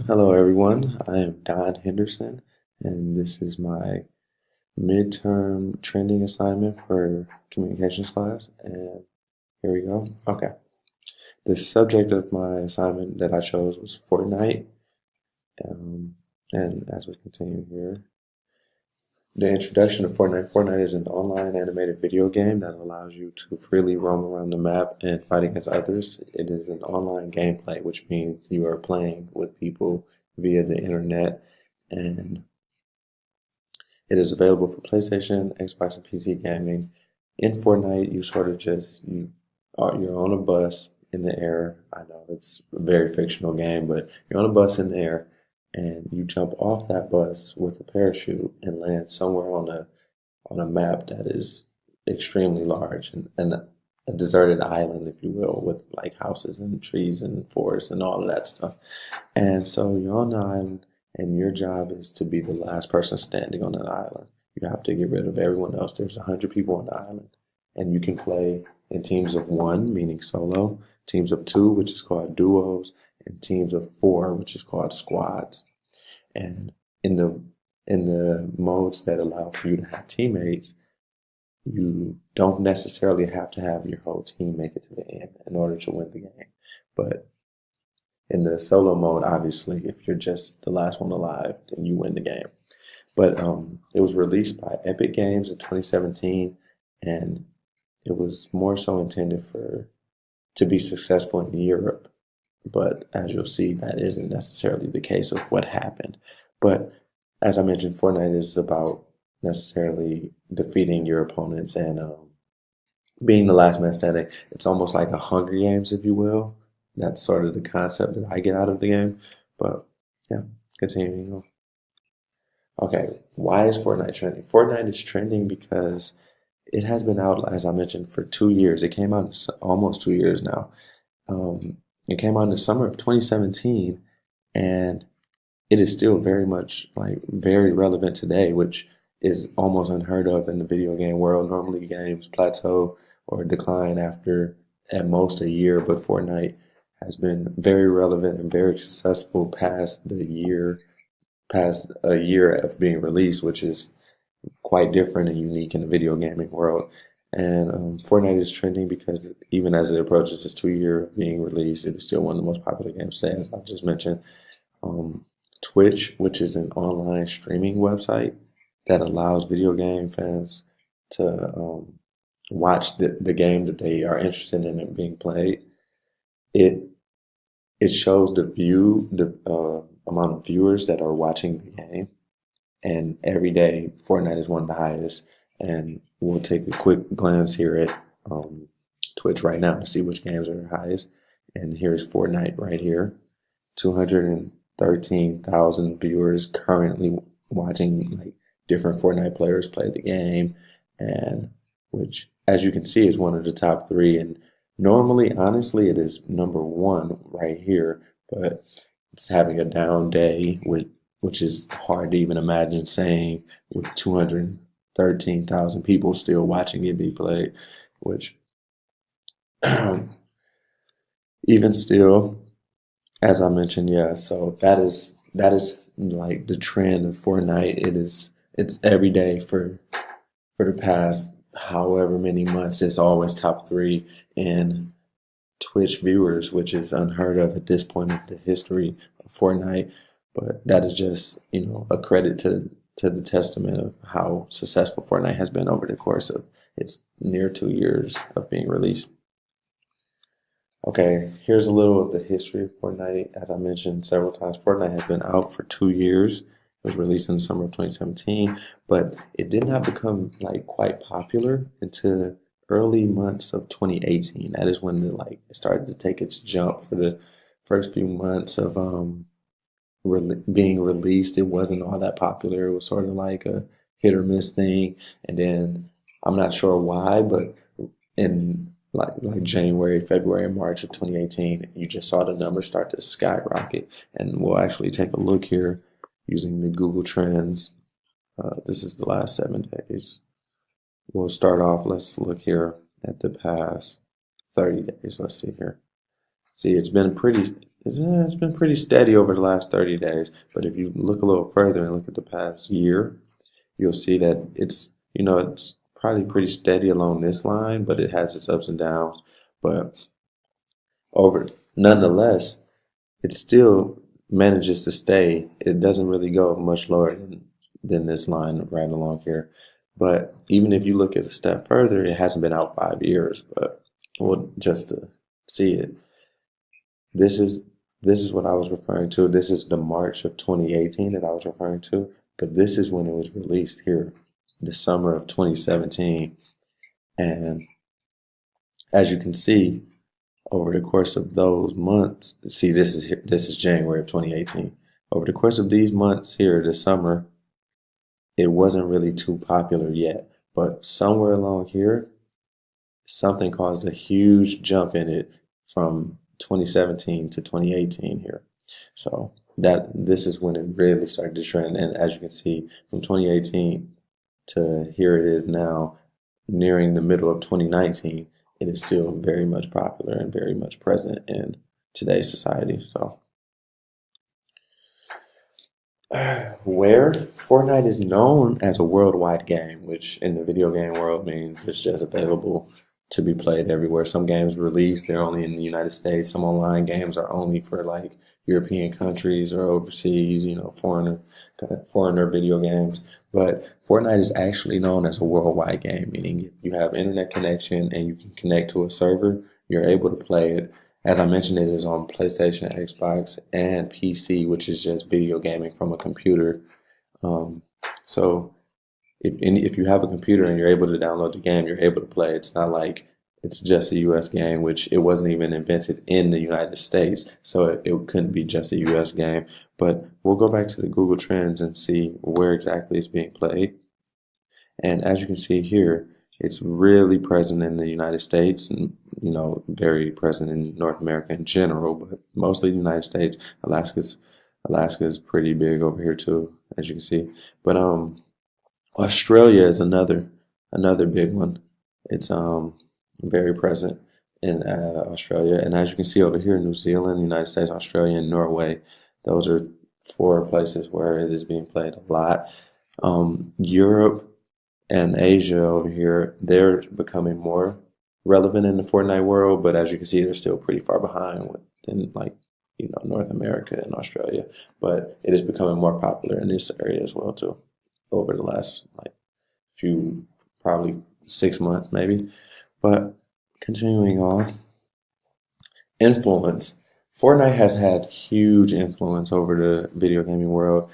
Hello, everyone. I am Don Henderson, and this is my midterm trending assignment for communications class. And here we go. Okay. The subject of my assignment that I chose was Fortnite. Um, and as we continue here, the introduction of Fortnite. Fortnite is an online animated video game that allows you to freely roam around the map and fight against others. It is an online gameplay, which means you are playing with people via the internet, and it is available for PlayStation, Xbox, and PC gaming. In Fortnite, you sort of just you're on a bus in the air. I know it's a very fictional game, but you're on a bus in the air, and you jump off that bus with a parachute and land somewhere on a map that is extremely large and a deserted island, if you will, with like houses and trees and forests and all of that stuff. And so you're on the island, and your job is to be the last person standing on that island. You have to get rid of everyone else. There's 100 people on the island, and you can play in teams of one, meaning solo, teams of two, which is called duos, and teams of four, which is called squads. And in the modes that allow for you to have teammates, you don't necessarily have to have your whole team make it to the end in order to win the game. But in the solo mode, obviously, if you're just the last one alive, then you win the game. But it was released by Epic Games in 2017, and it was more so intended for to be successful in Europe. But as you'll see, that isn't necessarily the case of what happened. But as I mentioned, Fortnite is about necessarily defeating your opponents and being the last man standing. It's almost like a Hunger Games, if you will. That's sort of the concept that I get out of the game. But yeah, continuing on. Okay, why is Fortnite trending? Fortnite is trending because it has been out, as I mentioned, for 2 years. It came out almost 2 years now. It came out in the summer of 2017, and it is still very much like very relevant today, which is almost unheard of in the video game world. Normally, games plateau or decline after at most a year, but Fortnite has been very relevant and very successful past a year of being released, which is quite different and unique in the video gaming world. And Fortnite is trending because even as it approaches its 2 year of being released, it is still one of the most popular games today, as I just mentioned. Um, Twitch, which is an online streaming website that allows video game fans to watch the game that they are interested in it being played. It it shows the amount of viewers that are watching the game, and every day Fortnite is one of the highest. And we'll take a quick glance here at Twitch right now to see which games are the highest. And here's Fortnite right here, 213,000 viewers currently watching like different Fortnite players play the game, and which, as you can see, is one of the top three. And normally, honestly, it is number one right here, but it's having a down day with which is hard to even imagine saying with 213,000 people still watching it be played, which even still, as I mentioned, yeah, so that is like the trend of Fortnite. It's every day for the past however many months. It's always top three in Twitch viewers, which is unheard of at this point of the history of Fortnite. But that is just, a credit to the testament of how successful Fortnite has been over the course of its near 2 years of being released. Okay, here's a little of the history of Fortnite. As I mentioned several times, Fortnite has been out for 2 years. It was released in the summer of 2017, but it did not become like quite popular until the early months of 2018. That is when it started to take its jump for the first few months of being released. It wasn't all that popular. It was sort of like a hit or miss thing, and then I'm not sure why, but in like January, February, and March of 2018, you just saw the numbers start to skyrocket. And we'll actually take a look here using the Google Trends. This is the last 7 days. We'll start off. Let's look here at the past 30 days. Let's see here. See, it's been pretty steady over the last 30 days. But if you look a little further and look at the past year, you'll see that it's probably pretty steady along this line, but it has its ups and downs. But over, nonetheless, it still manages to stay. It doesn't really go much lower than this line right along here. But even if you look at a step further, it hasn't been out 5 years, but well, just to see it. This is this is what I was referring to. This is the March of 2018 that I was referring to, but this is when it was released here, the summer of 2017. And as you can see, over the course of those months, see this is January of 2018. Over the course of these months here this summer, it wasn't really too popular yet, but somewhere along here, something caused a huge jump in it from 2017 to 2018 here. So that this is when it really started to trend. And as you can see, from 2018 to here it is now, nearing the middle of 2019, it is still very much popular and very much present in today's society. So where Fortnite is known as a worldwide game, which in the video game world means it's just available to be played everywhere. Some games released, they're only in the United States. Some online games are only for like European countries or overseas, foreigner video games. But Fortnite is actually known as a worldwide game, meaning if you have internet connection and you can connect to a server, you're able to play it. As I mentioned, it is on PlayStation, Xbox, and PC, which is just video gaming from a computer. Um, so if you have a computer and you're able to download the game, you're able to play. It's not like it's just a US game, which it wasn't even invented in the United States, so it couldn't be just a US game. But we'll go back to the Google Trends and see where exactly it's being played. And as you can see here, it's really present in the United States and, very present in North America in general, but mostly the United States. Alaska's pretty big over here too, as you can see. But Australia is another big one. It's very present in Australia, and as you can see over here, New Zealand, United States, Australia, and Norway. Those are four places where it is being played a lot. Europe and Asia over here, they're becoming more relevant in the Fortnite world, but as you can see, they're still pretty far behind in like North America and Australia. But it is becoming more popular in this area as well too, over the last like few, probably 6 months maybe. But continuing on, influence. Fortnite has had huge influence over the video gaming world.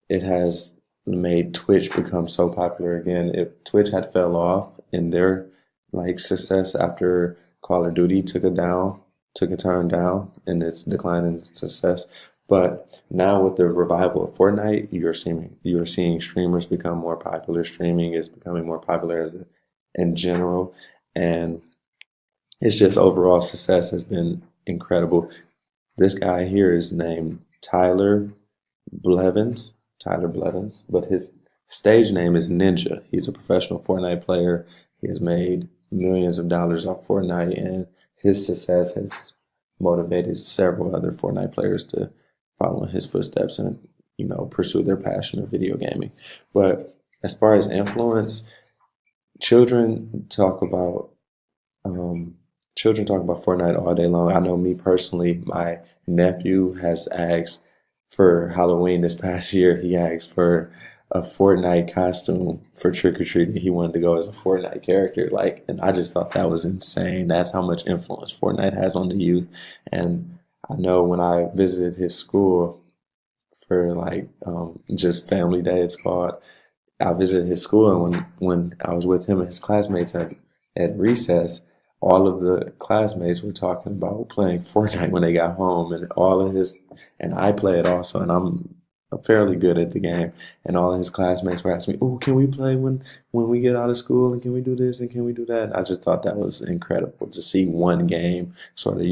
It has made Twitch become so popular again. If Twitch had fell off in their like success after Call of Duty took a turn down in its decline in success. But now with the revival of Fortnite, you're seeing streamers become more popular. Streaming is becoming more popular in general, and it's just overall success has been incredible. This guy here is named Tyler Blevins, but his stage name is Ninja. He's a professional Fortnite player. He has made millions of dollars off Fortnite, and his success has motivated several other Fortnite players to follow in his footsteps and pursue their passion of video gaming. But as far as influence, children talk about children talk about Fortnite all day long. I know me personally, my nephew has asked for Halloween this past year. He asked for a Fortnite costume for trick or treating. He wanted to go as a Fortnite character, like, and I just thought that was insane. That's how much influence Fortnite has on the youth. And I know when I visited his school for like just family day, it's called. I visited his school, and when I was with him and his classmates at recess, all of the classmates were talking about playing Fortnite when they got home, and I play it also, and I'm fairly good at the game, and all of his classmates were asking me, "Oh, can we play when we get out of school, and can we do this and can we do that?" And I just thought that was incredible to see one game sort of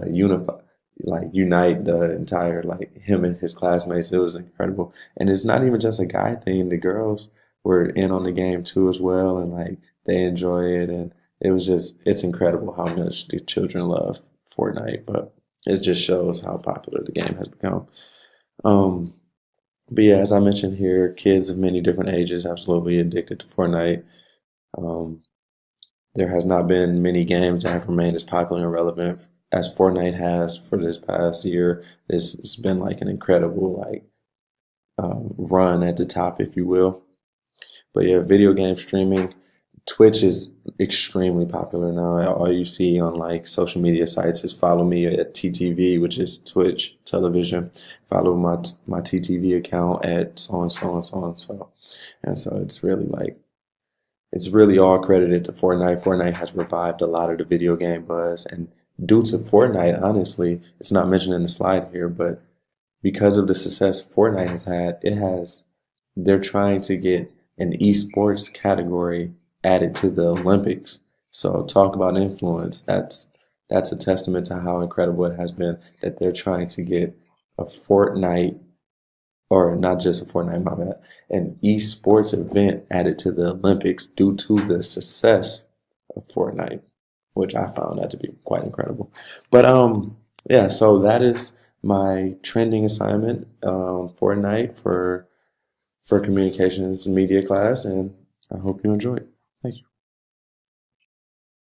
unify, like unite the entire, like him and his classmates. It was incredible. And it's not even just a guy thing. The girls were in on the game too as well, and like they enjoy it. And it's incredible how much the children love Fortnite, but it just shows how popular the game has become. Um, but yeah, as I mentioned here, kids of many different ages absolutely addicted to Fortnite. Um, there has not been many games that have remained as popular and relevant as Fortnite has for this past year. It's been like an incredible run at the top, if you will. But yeah, video game streaming, Twitch is extremely popular now. All you see on like social media sites is follow me at TTV, which is Twitch television. Follow my TTV account at so and so and so and so. And so it's really all credited to Fortnite. Fortnite has revived a lot of the video game buzz, and due to Fortnite, honestly, it's not mentioned in the slide here, but because of the success Fortnite has had, they're trying to get an esports category added to the Olympics. So talk about influence. That's a testament to how incredible it has been that they're trying to get a Fortnite, or not just a Fortnite, my bad, an esports event added to the Olympics due to the success of Fortnite, which I found that to be quite incredible. But yeah, so that is my trending assignment Fortnite for communications and media class, and I hope you enjoy it. Thank you.